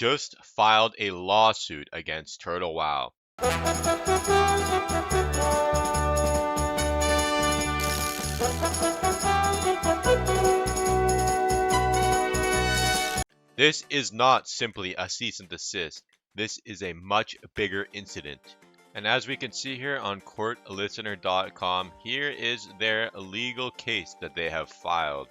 just filed a lawsuit against TWoW. This is not simply a cease and desist. This is a much bigger incident. And as we can see here on courtlistener.com, here is their legal case that they have filed.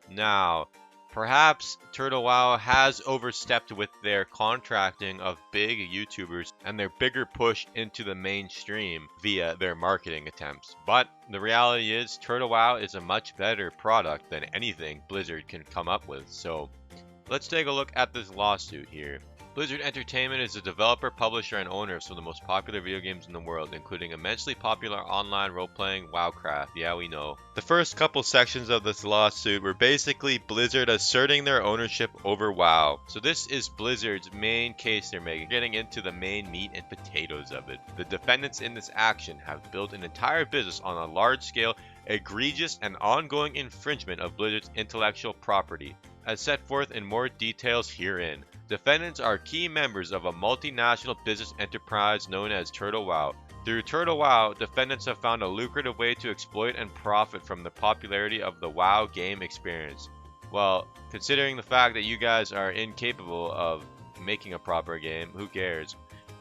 Now, perhaps TWoW has overstepped with their contracting of big YouTubers and their bigger push into the mainstream via their marketing attempts. But the reality is TWoW is a much better product than anything Blizzard can come up with. So let's take a look at this lawsuit here. Blizzard Entertainment is a developer, publisher, and owner of some of the most popular video games in the world, including immensely popular online role-playing WoWcraft. Yeah, we know. The first couple sections of this lawsuit were basically Blizzard asserting their ownership over WoW. So this is Blizzard's main case they're making, getting into the main meat and potatoes of it. The defendants in this action have built an entire business on a large-scale, egregious, and ongoing infringement of Blizzard's intellectual property, as set forth in more details herein. Defendants are key members of a multinational business enterprise known as TWoW. Through TWoW, defendants have found a lucrative way to exploit and profit from the popularity of the WoW game experience. Well, considering the fact that you guys are incapable of making a proper game, who cares?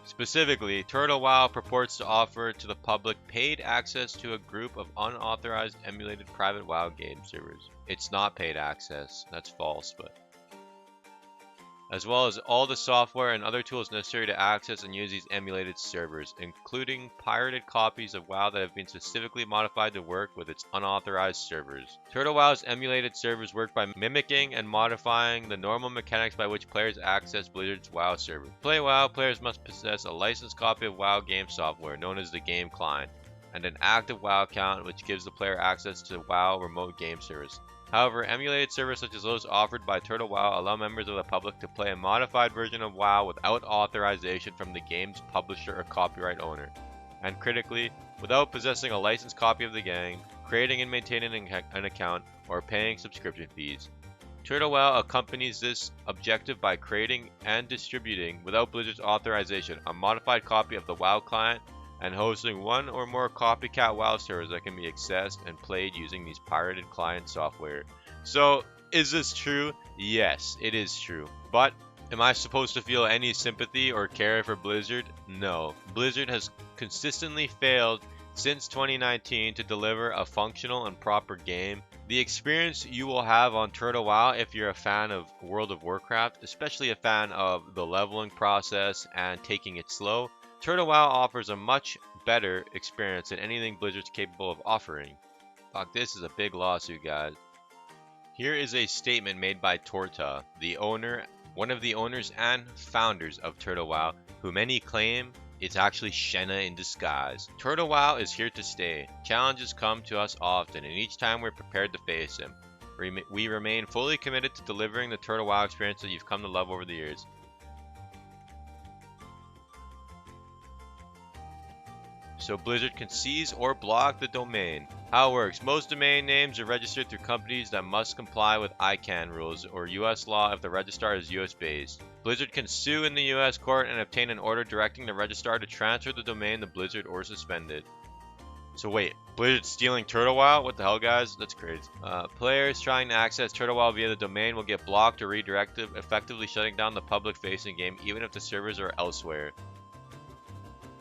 Specifically, TWoW purports to offer to the public paid access to a group of unauthorized emulated private WoW game servers. It's not paid access, that's false, but as well as all the software and other tools necessary to access and use these emulated servers, including pirated copies of WoW that have been specifically modified to work with its unauthorized servers. TWoW's emulated servers work by mimicking and modifying the normal mechanics by which players access Blizzard's WoW server. To play WoW, players must possess a licensed copy of WoW game software, known as the game client, and an active WoW account which gives the player access to WoW remote game servers. However, emulated servers such as those offered by TWoW allow members of the public to play a modified version of WoW without authorization from the game's publisher or copyright owner, and critically, without possessing a licensed copy of the game, creating and maintaining an account, or paying subscription fees. TWoW accompanies this objective by creating and distributing, without Blizzard's authorization, a modified copy of the WoW client and hosting one or more copycat WoW servers that can be accessed and played using these pirated client software. So, is this true? Yes, it is true. But, am I supposed to feel any sympathy or care for Blizzard? No. Blizzard has consistently failed since 2019 to deliver a functional and proper game. The experience you will have on TWoW if you're a fan of World of Warcraft, especially a fan of the leveling process and taking it slow, TWoW offers a much better experience than anything Blizzard's capable of offering. Fuck, this is a big lawsuit, guys. Here is a statement made by Torta, the owner, one of the owners and founders of TWoW, who many claim it's actually Shenna in disguise. TWoW is here to stay. Challenges come to us often, and each time we're prepared to face them. We remain fully committed to delivering the TWoW experience that you've come to love over the years. So Blizzard can seize or block the domain. How it works: most domain names are registered through companies that must comply with ICANN rules or US law if the registrar is US based. Blizzard can sue in the US court and obtain an order directing the registrar to transfer the domain to Blizzard or suspend it. So wait, Blizzard's stealing TWoW? What the hell, guys? That's crazy. Players trying to access TWoW via the domain will get blocked or redirected, effectively shutting down the public-facing game even if the servers are elsewhere.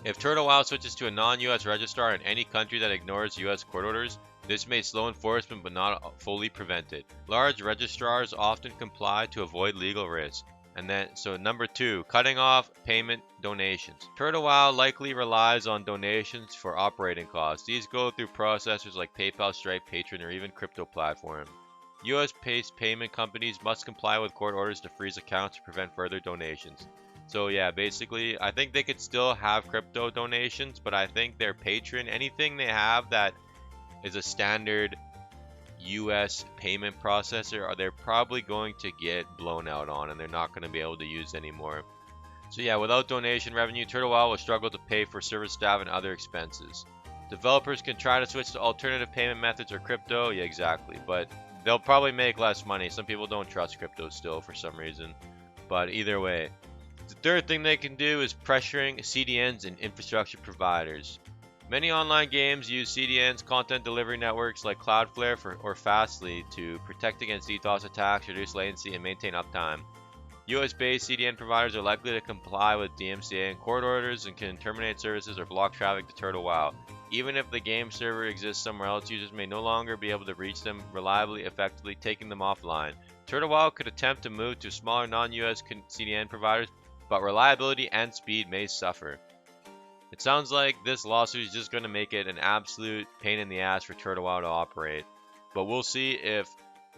If TWoW switches to a non-US registrar in any country that ignores US court orders, this may slow enforcement but not fully prevent it. Large registrars often comply to avoid legal risk. And then, so number 2, cutting off payment donations. TWoW likely relies on donations for operating costs. These go through processors like PayPal, Stripe, Patreon, or even crypto platform. US-based payment companies must comply with court orders to freeze accounts to prevent further donations. So yeah, basically, I think they could still have crypto donations, but I think their Patreon, anything they have that is a standard US payment processor, they're probably going to get blown out on, and they're not going to be able to use anymore. So yeah, without donation revenue, TWoW will struggle to pay for server staff and other expenses. Developers can try to switch to alternative payment methods or crypto, yeah, exactly, but they'll probably make less money. Some people don't trust crypto still for some reason. But either way, third thing they can do is pressuring CDNs and infrastructure providers. Many online games use CDNs, content delivery networks like Cloudflare or Fastly to protect against DDoS attacks, reduce latency, and maintain uptime. US-based CDN providers are likely to comply with DMCA and court orders and can terminate services or block traffic to TWoW. Even if the game server exists somewhere else, users may no longer be able to reach them reliably, effectively, taking them offline. TWoW could attempt to move to smaller non-US CDN providers, but reliability and speed may suffer. It sounds like this lawsuit is just going to make it an absolute pain in the ass for TWoW to operate, but we'll see if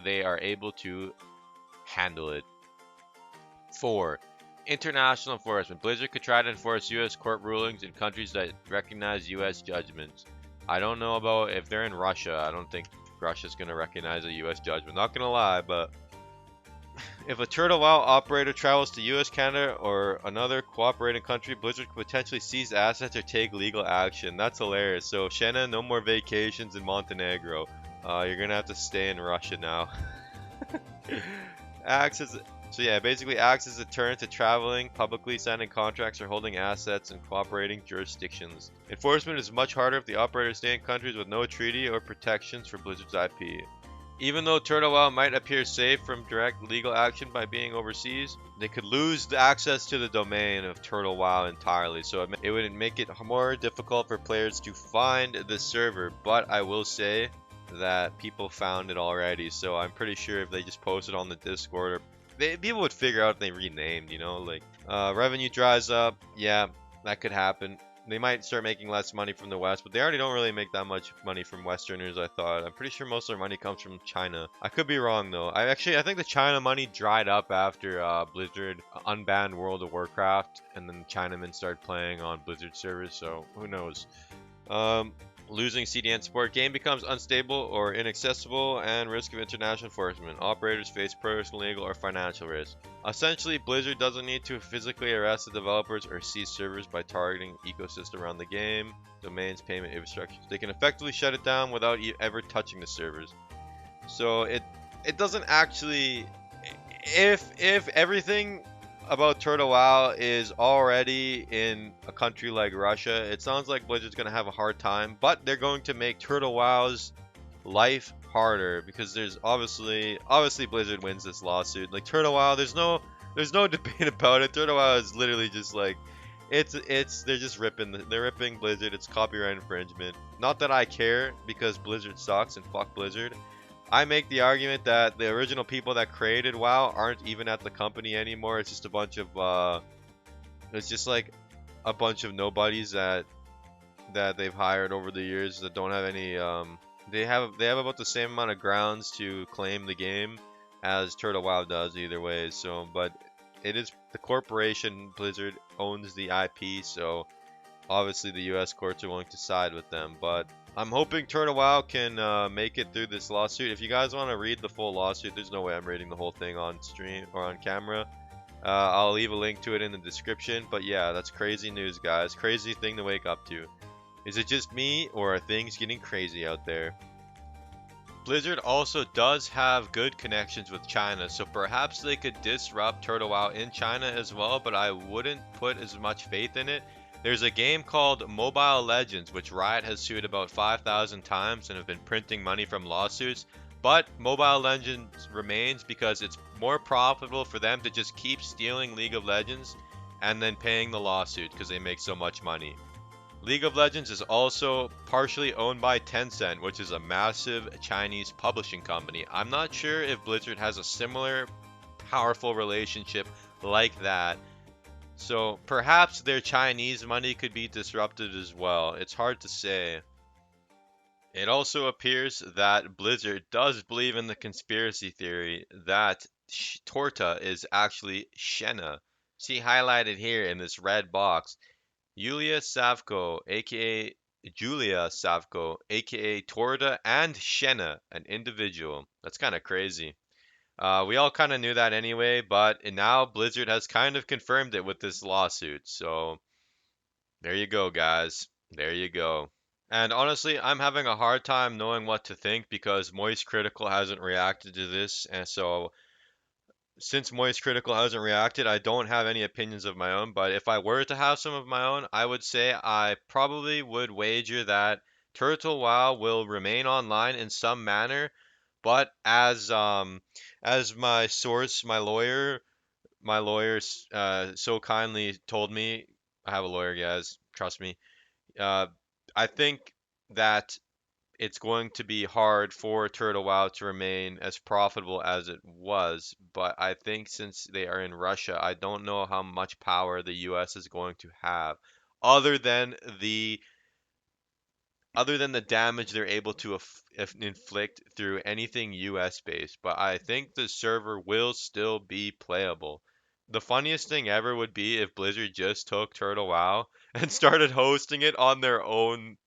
they are able to handle it. 4. International enforcement. Blizzard could try to enforce U.S. court rulings in countries that recognize U.S. judgments. I don't know about if they're in Russia. I don't think Russia's going to recognize a U.S. judgment. Not going to lie, but if a TWoW operator travels to U.S., Canada, or another cooperating country, Blizzard could potentially seize assets or take legal action. That's hilarious. So, Shanna, no more vacations in Montenegro. You're going to have to stay in Russia now. Basically acts as a deterrent to traveling, publicly signing contracts, or holding assets in cooperating jurisdictions. Enforcement is much harder if the operators stay in countries with no treaty or protections for Blizzard's IP. Even though TWoW might appear safe from direct legal action by being overseas, they could lose the access to the domain of TWoW entirely, so it would make it more difficult for players to find the server. But I will say that people found it already, so I'm pretty sure if they just posted on the Discord, people would figure out if they renamed, revenue dries up. Yeah, that could happen. They might start making less money from the West, but they already don't really make that much money from Westerners, I thought. I'm pretty sure most of their money comes from China. I could be wrong, though. I think the China money dried up after Blizzard unbanned World of Warcraft, and then Chinamen started playing on Blizzard servers, so who knows. Losing CDN support. Game becomes unstable or inaccessible, and risk of international enforcement. Operators face personal, legal, or financial risk. Essentially, Blizzard doesn't need to physically arrest the developers or seize servers by targeting ecosystem around the game, domains, payment, infrastructure. They can effectively shut it down without ever touching the servers. So it doesn't actually. If everything about TWoW is already in a country like Russia, it sounds like Blizzard's going to have a hard time, but they're going to make TWoW's life harder because there's obviously Blizzard wins this lawsuit. Like TWoW, there's no debate about it. TWoW is literally just like they're just ripping Blizzard. It's copyright infringement. Not that I care because Blizzard sucks and fuck Blizzard. I make the argument that the original people that created WoW aren't even at the company anymore. It's just a bunch of nobodies that they've hired over the years that don't have any they have about the same amount of grounds to claim the game as TWoW does either way. So, but it is the corporation Blizzard owns the IP, so obviously the US courts are willing to side with them, but I'm hoping TWoW can make it through this lawsuit. If you guys want to read the full lawsuit, there's no way I'm reading the whole thing on stream or on camera. I'll leave a link to it in the description. But yeah, that's crazy news, guys. Crazy thing to wake up to. Is it just me, or are things getting crazy out there? Blizzard also does have good connections with China, so perhaps they could disrupt TWoW in China as well, but I wouldn't put as much faith in it. There's a game called Mobile Legends, which Riot has sued about 5,000 times and have been printing money from lawsuits. But Mobile Legends remains because it's more profitable for them to just keep stealing League of Legends and then paying the lawsuit because they make so much money. League of Legends is also partially owned by Tencent, which is a massive Chinese publishing company. I'm not sure if Blizzard has a similar powerful relationship like that. So perhaps their Chinese money could be disrupted as well. It's hard to say. It also appears that Blizzard does believe in the conspiracy theory that Torta is actually Shenna. See highlighted here in this red box. Julia Savko, aka Torta, and Shenna, an individual. That's kind of crazy. We all kind of knew that anyway, but now Blizzard has kind of confirmed it with this lawsuit. So there you go, guys. There you go. And honestly, I'm having a hard time knowing what to think because Moist Critical hasn't reacted to this, and so since Moist Critical hasn't reacted, I don't have any opinions of my own, but if I were to have some of my own, I would say I probably would wager that Turtle WoW will remain online in some manner, but as my source, my lawyer so kindly told me, I have a lawyer, guys, trust me. Uh, I think that it's going to be hard for Turtle WoW to remain as profitable as it was, but I think since they are in Russia, I don't know how much power the US is going to have other than the other than the damage they're able to inflict through anything US based, but I think the server will still be playable. The funniest thing ever would be if Blizzard just took Turtle WoW and started hosting it on their own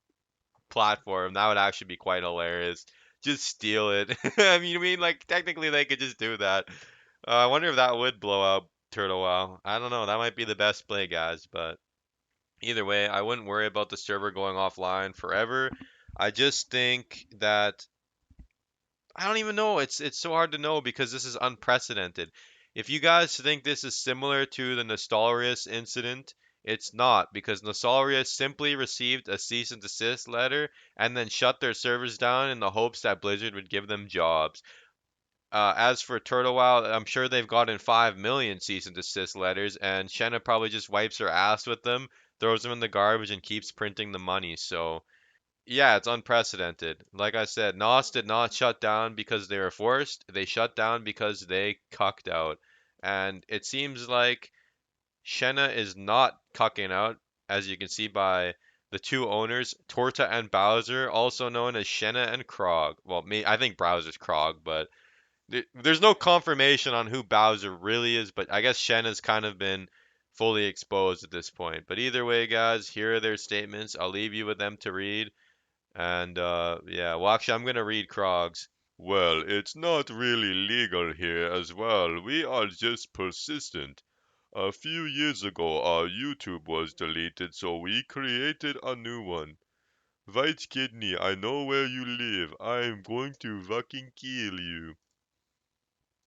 platform. That would actually be quite hilarious. Just steal it. I mean, like technically they could just do that. I wonder if that would blow up Turtle WoW. I don't know. That might be the best play, guys. But either way, I wouldn't worry about the server going offline forever. I just think that I don't even know. It's so hard to know because this is unprecedented. If you guys think this is similar to the Nostalrius incident, it's not because Nostalrius simply received a cease and desist letter and then shut their servers down in the hopes that Blizzard would give them jobs. As for Turtle WoW, I'm sure they've gotten 5 million cease and desist letters, and Shenna probably just wipes her ass with them, throws them in the garbage, and keeps printing the money. So yeah, it's unprecedented. Like I said, Nos did not shut down because they were forced. They shut down because they cucked out. And it seems like Shenna is not cucking out, as you can see by the two owners, Torta and Bowser, also known as Shenna and Krog. Well, me, I think Bowser's Krog, but there's no confirmation on who Bowser really is, but I guess Shenna's kind of been fully exposed at this point. But either way, guys, here are their statements. I'll leave you with them to read. And yeah, well, actually, I'm gonna read Krog's. Well, it's not really legal here as well. We are just persistent. A few years ago, our YouTube was deleted, so we created a new one. White Kidney, I know where you live. I am going to fucking kill you.